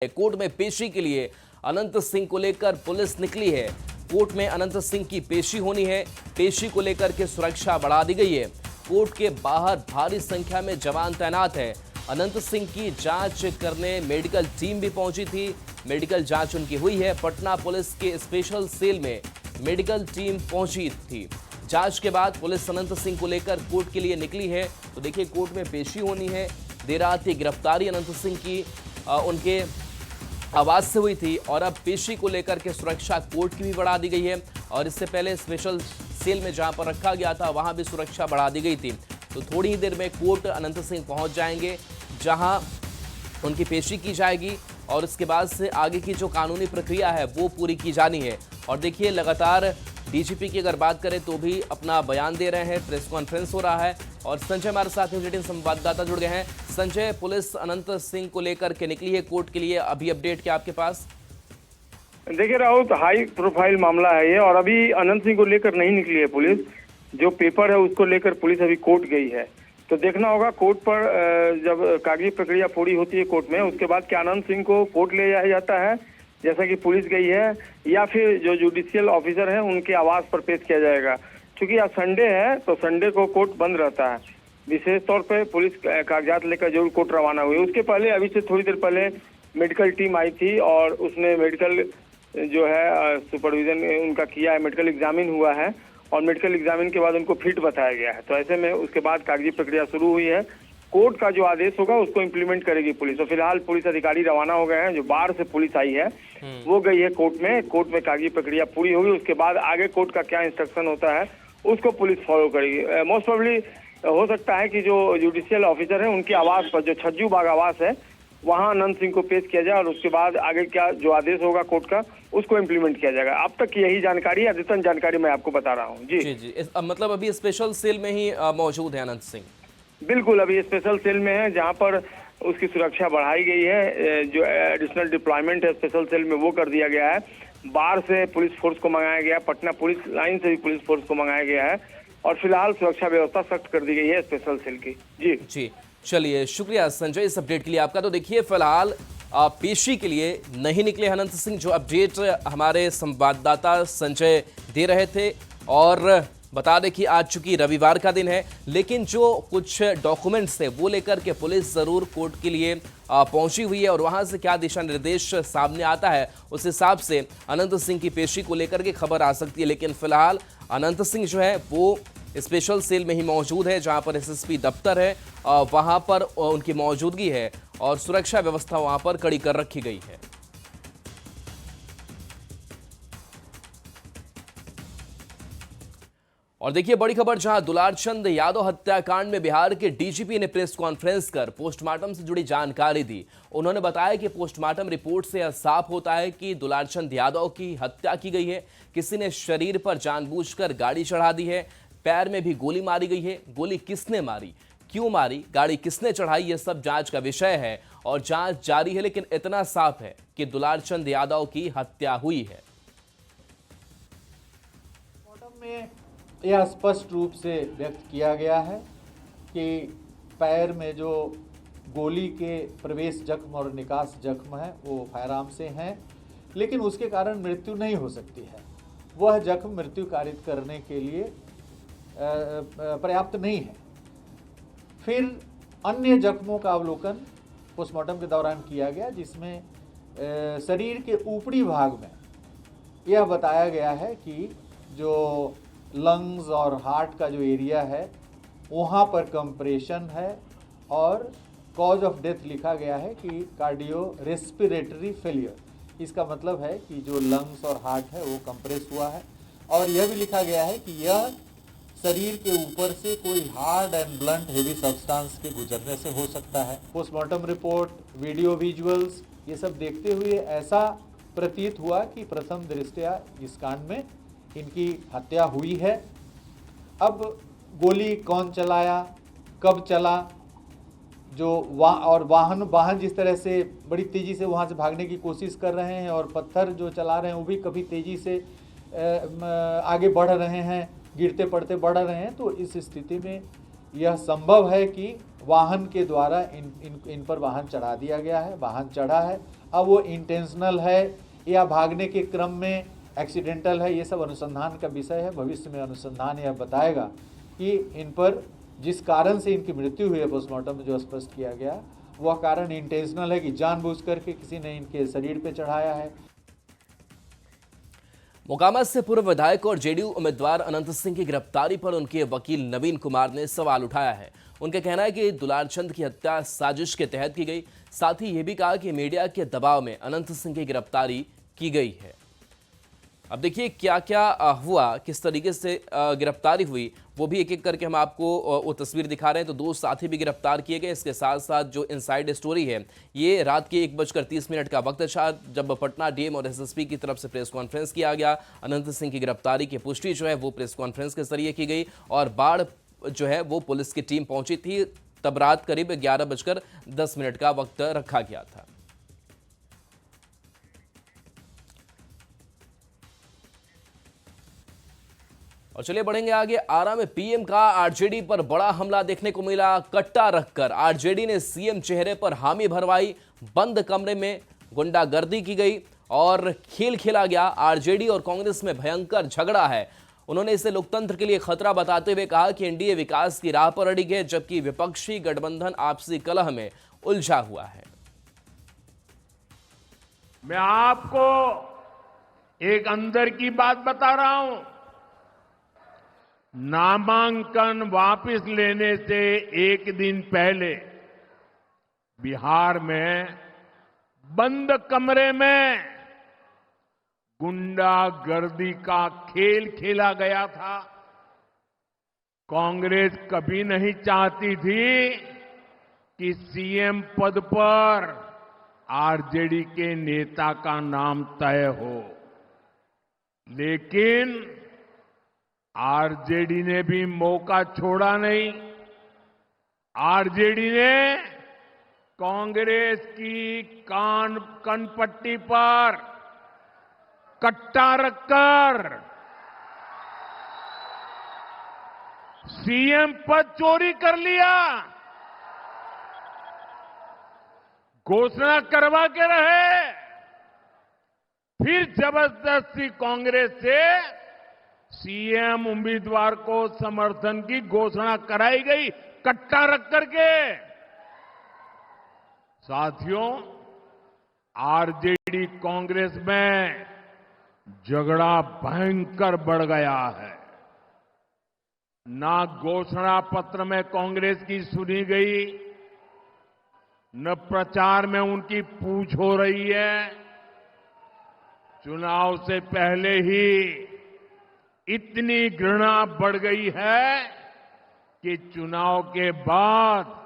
Court में पेशी के लिए अनंत सिंह को लेकर पुलिस निकली है। कोर्ट में अनंत सिंह की पेशी होनी है। पेशी को लेकर के सुरक्षा बढ़ा दी गई है। कोर्ट के बाहर भारी संख्या में जवान तैनात है। अनंत सिंह की जांच करने मेडिकल टीम भी पहुंची थी। मेडिकल जांच उनकी हुई है। पटना पुलिस के स्पेशल सेल में मेडिकल टीम पहुंची थी। जांच के बाद पुलिस अनंत सिंह को लेकर कोर्ट के लिए निकली है। तो देखिए, कोर्ट में पेशी होनी है। देर रात की गिरफ्तारी अनंत सिंह की उनके आवाज से हुई थी और अब पेशी को लेकर के सुरक्षा कोर्ट की भी बढ़ा दी गई है। और इससे पहले स्पेशल सेल में जहां पर रखा गया था वहां भी सुरक्षा बढ़ा दी गई थी। तो थोड़ी ही देर में कोर्ट अनंत सिंह पहुंच जाएंगे, जहां उनकी पेशी की जाएगी और उसके बाद से आगे की जो कानूनी प्रक्रिया है वो पूरी की जानी है। और देखिए, लगातार डीजीपी की अगर बात करें तो भी अपना बयान दे रहे हैं। प्रेस कॉन्फ्रेंस हो रहा है और संजय हमारे साथ न्यूज18 संवाददाता जुड़ गए हैं। संजय, पुलिस अनंत सिंह को लेकर के निकली है कोर्ट के लिए, अभी अपडेट क्या आपके पास? देखिए राहुल, हाई प्रोफाइल मामला है ये और अभी अनंत सिंह को लेकर नहीं निकली है पुलिस। जो पेपर है उसको लेकर पुलिस अभी कोर्ट गई है। तो देखना होगा कोर्ट पर जब कागजी प्रक्रिया पूरी होती है कोर्ट में, उसके बाद क्या अनंत सिंह को कोर्ट ले जाया जाता है जैसा कि पुलिस गई है, या फिर जो जुडिशियल ऑफिसर हैं उनके आवास पर पेश किया जाएगा। क्योंकि आज संडे है तो संडे को कोर्ट बंद रहता है। विशेष तौर पे पुलिस कागजात लेकर जरूर कोर्ट रवाना हुई। उसके पहले अभी से थोड़ी देर पहले मेडिकल टीम आई थी और उसने मेडिकल जो है सुपरविजन उनका किया है, मेडिकल एग्जामिन हुआ है और मेडिकल एग्जामिन के बाद उनको फिट बताया गया है। तो ऐसे में उसके बाद कागजी प्रक्रिया शुरू हुई है। कोर्ट का जो आदेश होगा उसको इम्प्लीमेंट करेगी पुलिस। तो फिलहाल पुलिस अधिकारी रवाना हो गए हैं। जो बाहर से पुलिस आई है वो गई है कोर्ट में। कोर्ट में कागजी प्रक्रिया पूरी होगी, उसके बाद आगे कोर्ट का क्या इंस्ट्रक्शन होता है उसको पुलिस फॉलो करेगी। मोस्ट प्रोबेबली हो सकता है कि जो जुडिशियल ऑफिसर है उनके आवास पर, जो छज्जू बाग आवास है, वहां अनंत सिंह को पेश किया जाए और उसके बाद आगे क्या जो आदेश होगा कोर्ट का उसको इम्प्लीमेंट किया जाएगा। अब तक यही जानकारी, अद्यतन जानकारी मैं आपको बता रहा हूँ। जी। मतलब अभी स्पेशल सेल में ही मौजूद है अनंत सिंह? बिल्कुल, अभी स्पेशल सेल में है जहां पर उसकी सुरक्षा बढ़ाई गई है। जो एडिशनल डिप्लॉयमेंट है स्पेशल सेल में वो कर दिया गया है। बाहर से पुलिस फोर्स को मंगाया गया है, पटना पुलिस लाइन से भी पुलिस फोर्स को मंगाया गया है और फिलहाल सुरक्षा व्यवस्था सख्त कर दी गई है स्पेशल सेल की। जी, चलिए, शुक्रिया संजय इस अपडेट के लिए आपका। तो देखिए, फिलहाल पेशी के लिए नहीं निकले अनंत सिंह, जो अपडेट हमारे संवाददाता संजय दे रहे थे। और बता दें कि आज चूंकि रविवार का दिन है, लेकिन जो कुछ डॉक्यूमेंट्स थे वो लेकर के पुलिस ज़रूर कोर्ट के लिए पहुंची हुई है और वहां से क्या दिशा निर्देश सामने आता है उस हिसाब से अनंत सिंह की पेशी को लेकर के खबर आ सकती है। लेकिन फिलहाल अनंत सिंह जो है वो स्पेशल सेल में ही मौजूद है, जहां पर एसएसपी दफ्तर है, वहां पर उनकी मौजूदगी है और सुरक्षा व्यवस्था वहां पर कड़ी कर रखी गई है। और देखिए, बड़ी खबर, जहां दुलारचंद यादव हत्याकांड में बिहार के डीजीपी ने प्रेस कॉन्फ्रेंस कर पोस्टमार्टम से जुड़ी जानकारी दी। उन्होंने बताया कि पोस्टमार्टम रिपोर्ट से यह साफ होता है कि दुलारचंद यादव की हत्या की गई है। किसी ने शरीर पर जानबूझकर गाड़ी चढ़ा दी है, पैर में भी गोली मारी गई है। गोली किसने मारी, क्यों मारी, गाड़ी किसने चढ़ाई, यह सब जांच का विषय है और जांच जारी है। लेकिन इतना साफ है कि दुलारचंद यादव की हत्या हुई है। यह स्पष्ट रूप से व्यक्त किया गया है कि पैर में जो गोली के प्रवेश जख्म और निकास जख्म है वो फायरआर्म से हैं, लेकिन उसके कारण मृत्यु नहीं हो सकती है। वह जख्म मृत्यु कारित करने के लिए पर्याप्त नहीं है। फिर अन्य जख्मों का अवलोकन पोस्टमार्टम के दौरान किया गया, जिसमें शरीर के ऊपरी भाग में यह बताया गया है कि जो लंग्स और हार्ट का जो एरिया है वहाँ पर कंप्रेशन है और कॉज ऑफ डेथ लिखा गया है कि कार्डियो रेस्पिरेटरी फेलियर। इसका मतलब है कि जो लंग्स और हार्ट है वो कंप्रेस हुआ है। और यह भी लिखा गया है कि यह शरीर के ऊपर से कोई hard and blunt heavy substance के गुजरने से हो सकता है। पोस्टमार्टम रिपोर्ट, वीडियो विजुअल्स, ये सब देखते हुए ऐसा प्रतीत हुआ कि प्रथम दृष्टया इस कांड में इनकी हत्या हुई है। अब गोली कौन चलाया, कब चला, जो वाहन जिस तरह से बड़ी तेज़ी से वहाँ से भागने की कोशिश कर रहे हैं और पत्थर जो चला रहे हैं वो भी कभी तेज़ी से आगे बढ़ रहे हैं, गिरते पड़ते बढ़ रहे हैं। तो इस स्थिति में यह संभव है कि वाहन के द्वारा इन पर वाहन चढ़ा दिया गया है, वाहन चढ़ा है अब वो इंटेंशनल है या भागने के क्रम में एक्सीडेंटल है, ये सब अनुसंधान का विषय है। भविष्य में अनुसंधान यह बताएगा कि इन पर जिस कारण से इनकी मृत्यु हुई है पोस्टमार्टम में जो स्पष्ट किया गया वह कारण इंटेंशनल है कि जानबूझ करके किसी ने इनके शरीर पे चढ़ाया है। मोकामा से पूर्व विधायक और जेडीयू उम्मीदवार अनंत सिंह की गिरफ्तारी पर उनके वकील नवीन कुमार ने सवाल उठाया है। उनका कहना है कि दुलारचंद की हत्या साजिश के तहत की गई। साथ ही यह भी कहा कि मीडिया के दबाव में अनंत सिंह की गिरफ्तारी की गई है। अब देखिए क्या क्या हुआ, किस तरीके से गिरफ्तारी हुई, वो भी एक एक करके हम आपको वो तस्वीर दिखा रहे हैं। तो 2 साथी भी गिरफ्तार किए गए। इसके साथ साथ जो इनसाइड स्टोरी है, ये रात के 1:30 का वक्त था जब पटना डीएम और एसएसपी की तरफ से प्रेस कॉन्फ्रेंस किया गया। अनंत सिंह की गिरफ्तारी की पुष्टि जो है वो प्रेस कॉन्फ्रेंस के जरिए की गई और बाढ़ जो है वो पुलिस की टीम पहुंची थी। तब रात करीब 11:10 का वक्त रखा गया था। और चलिए बढ़ेंगे आगे। आरा में पीएम का आरजेडी पर बड़ा हमला देखने को मिला। कट्टा रखकर आरजेडी ने सीएम चेहरे पर हामी भरवाई। बंद कमरे में गुंडागर्दी की गई और खेल खेला गया। आरजेडी और कांग्रेस में भयंकर झगड़ा है। उन्होंने इसे लोकतंत्र के लिए खतरा बताते हुए कहा कि एनडीए विकास की राह पर अड़ी है, जबकि विपक्षी गठबंधन आपसी कलह में उलझा हुआ है। मैं आपको एक अंदर की बात बता रहा हूं। नामांकन वापस लेने से एक दिन पहले बिहार में बंद कमरे में गुंडागर्दी का खेल खेला गया था। कांग्रेस कभी नहीं चाहती थी कि सीएम पद पर आरजेडी के नेता का नाम तय हो, लेकिन आरजेडी ने भी मौका छोड़ा नहीं। आरजेडी ने कांग्रेस की कनपट्टी पर कट्टा रखकर सीएम पद चोरी कर लिया। घोषणा करवा के रहे, फिर जबरदस्ती कांग्रेस से सीएम उम्मीदवार को समर्थन की घोषणा कराई गई कट्टा रख करके। साथियों, आरजेडी कांग्रेस में झगड़ा भयंकर बढ़ गया है। ना घोषणा पत्र में कांग्रेस की सुनी गई, न प्रचार में उनकी पूछ हो रही है। चुनाव से पहले ही इतनी घृणा बढ़ गई है कि चुनाव के बाद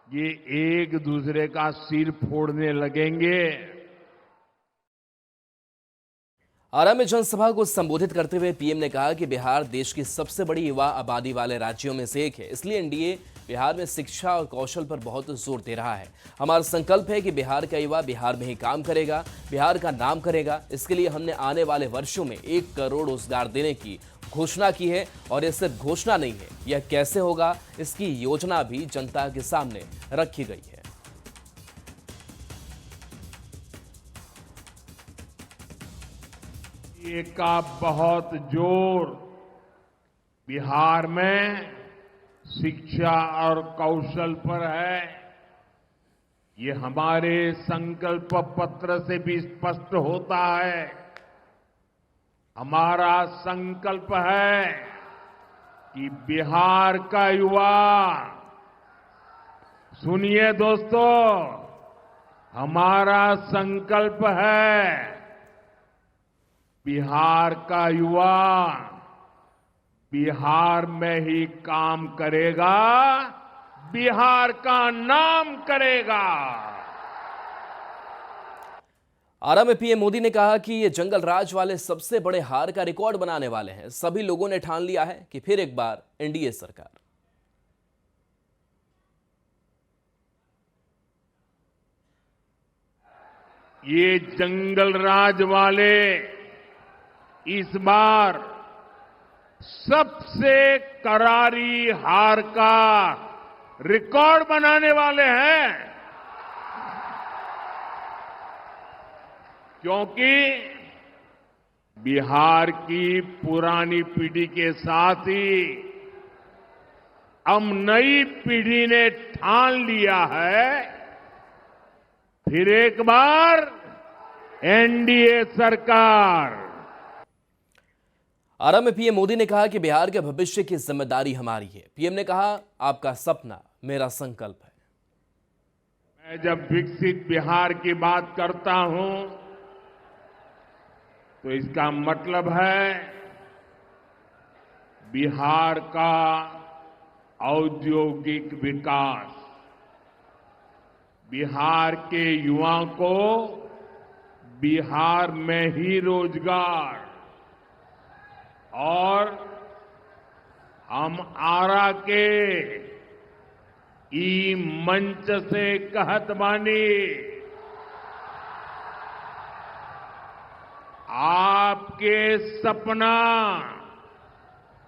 ये एक दूसरे का सिर फोड़ने लगेंगे। आरा में जनसभा को संबोधित करते हुए पीएम ने कहा कि बिहार देश की सबसे बड़ी युवा आबादी वाले राज्यों में से एक है, इसलिए एनडीए बिहार में शिक्षा और कौशल पर बहुत जोर दे रहा है। हमारा संकल्प है कि बिहार का युवा बिहार में ही काम करेगा, बिहार का नाम करेगा। इसके लिए हमने आने वाले वर्षों में 1 करोड़ रोजगार देने की घोषणा की है और यह सिर्फ घोषणा नहीं है, यह कैसे होगा इसकी योजना भी जनता के सामने रखी गई है। का बहुत जोर बिहार में शिक्षा और कौशल पर है। ये हमारे संकल्प पत्र से भी स्पष्ट होता है। हमारा संकल्प है कि बिहार का युवा, सुनिए दोस्तों, हमारा संकल्प है बिहार का युवा बिहार में ही काम करेगा, बिहार का नाम करेगा। आरा में पीएम मोदी ने कहा कि ये जंगल राज वाले सबसे बड़े हार का रिकॉर्ड बनाने वाले हैं। सभी लोगों ने ठान लिया है कि फिर एक बार एनडीए सरकार। ये जंगल राज वाले इस बार सबसे करारी हार का रिकॉर्ड बनाने वाले हैं। क्योंकि बिहार की पुरानी पीढ़ी के साथ ही अब नई पीढ़ी ने ठान लिया है फिर एक बार एनडीए सरकार। आरंभ में पीएम मोदी ने कहा कि बिहार के भविष्य की जिम्मेदारी हमारी है। पीएम ने कहा, आपका सपना मेरा संकल्प है। मैं जब विकसित बिहार की बात करता हूं तो इसका मतलब है बिहार का औद्योगिक विकास, बिहार के युवाओं को बिहार में ही रोजगार, और हम आरा के ई मंच से कहत बानी, आपके सपना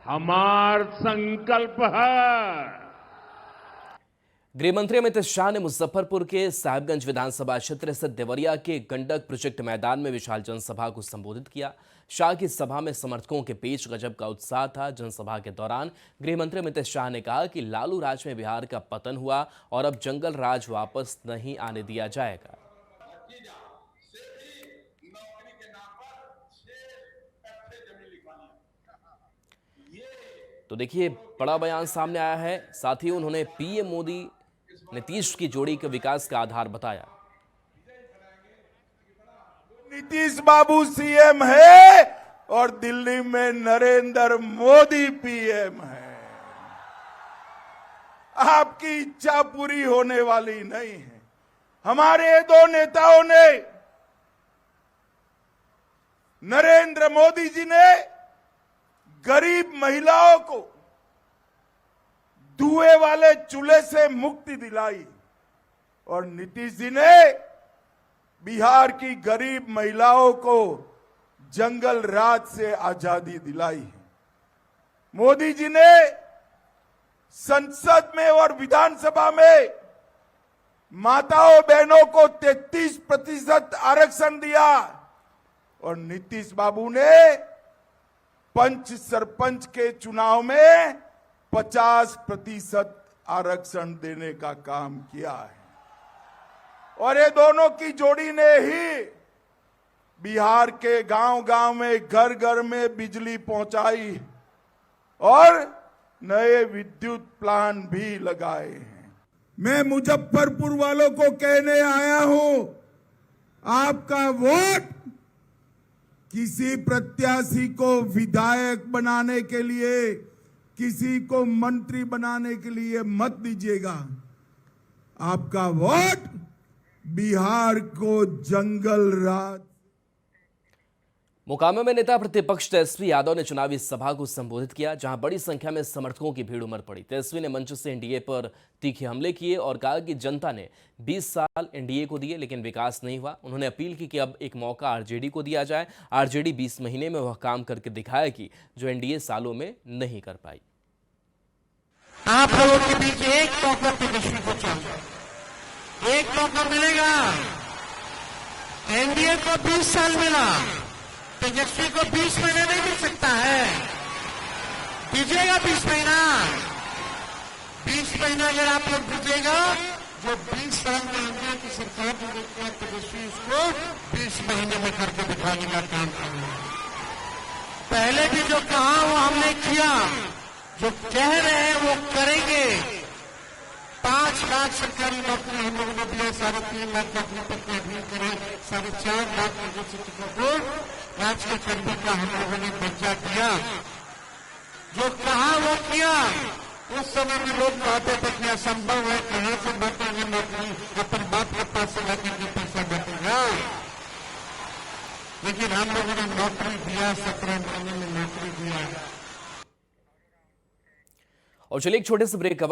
हमार संकल्प है। गृहमंत्री अमित शाह ने मुजफ्फरपुर के साहिबगंज विधानसभा क्षेत्र से देवरिया के गंडक प्रोजेक्ट मैदान में विशाल जनसभा को संबोधित किया। शाह की सभा में समर्थकों के बीच गजब का उत्साह था। जनसभा के दौरान गृहमंत्री अमित शाह ने कहा कि लालू राज में बिहार का पतन हुआ और अब जंगल राज वापस नहीं आने दिया जाएगा। तो देखिए, बड़ा बयान सामने आया है। साथ ही उन्होंने पीएम मोदी नीतीश की जोड़ी के विकास का आधार बताया। नीतीश बाबू सीएम है और दिल्ली में नरेंद्र मोदी पीएम है। आपकी इच्छा पूरी होने वाली नहीं है। हमारे दो नेताओं ने, नरेंद्र मोदी जी ने गरीब महिलाओं को धुएं वाले चूल्हे से मुक्ति दिलाई और नीतीश जी ने बिहार की गरीब महिलाओं को जंगल राज से आजादी दिलाई है। मोदी जी ने संसद में और विधानसभा में माताओं बहनों को 33% आरक्षण दिया और नीतीश बाबू ने पंच सरपंच के चुनाव में 50% आरक्षण देने का काम किया है। और ये दोनों की जोड़ी ने ही बिहार के गांव-गांव में, घर-घर में बिजली पहुंचाई और नए विद्युत प्लांट भी लगाए हैं। मैं मुजफ्फरपुर वालों को कहने आया हूं, आपका वोट किसी प्रत्याशी को विधायक बनाने के लिए, किसी को मंत्री बनाने के लिए मत दीजिएगा। आपका वोट बिहार को जंगल राज। मोकामा में नेता प्रतिपक्ष तेजस्वी यादव ने चुनावी सभा को संबोधित किया, जहां बड़ी संख्या में समर्थकों की भीड़ उमड़ पड़ी। तेजस्वी ने मंच से एनडीए पर तीखे हमले किए और कहा कि जनता ने 20 साल एनडीए को दिए लेकिन विकास नहीं हुआ। उन्होंने अपील की कि अब एक मौका आरजेडी को दिया जाए। आरजेडी 20 महीने में वह काम करके दिखाएगी जो एनडीए सालों में नहीं कर पाई। आप लोगों के बीच एक मौका तेजस्वी को चाहिए, एक मौका मिलेगा। एनडीए को 20 साल मिला, तेजस्वी को 20 महीने नहीं मिल सकता है। दीजिएगा 20 महीना। 20 महीना अगर आप लोग दीजिएगा, जो 20 साल में एनडीए की सरकार जो देखती है, तेजस्वी उसको 20 महीने में करके दिखाने का काम करेंगे। पहले भी जो कहा वो हमने किया, जो कह रहे हैं वो करेंगे। 5 लाख सरकारी नौकरी हम लोगों ने दिया, 3.5 लाख नौकरी तक की अपील करें, 4.5 लाख शिक्षकों को राज के कर्मी का हम लोगों ने दर्जा दिया। जो कहा वो किया। उस समय में लोग कहते थे कि असंभव है, कहां से बटेंगे नौकरी, अपन बाप के पास से लेकर पैसा बटेगा। लेकिन हम लोगों ने नौकरी दिया, 17 महीने में नौकरी दिया। और चलिए एक छोटे से ब्रेक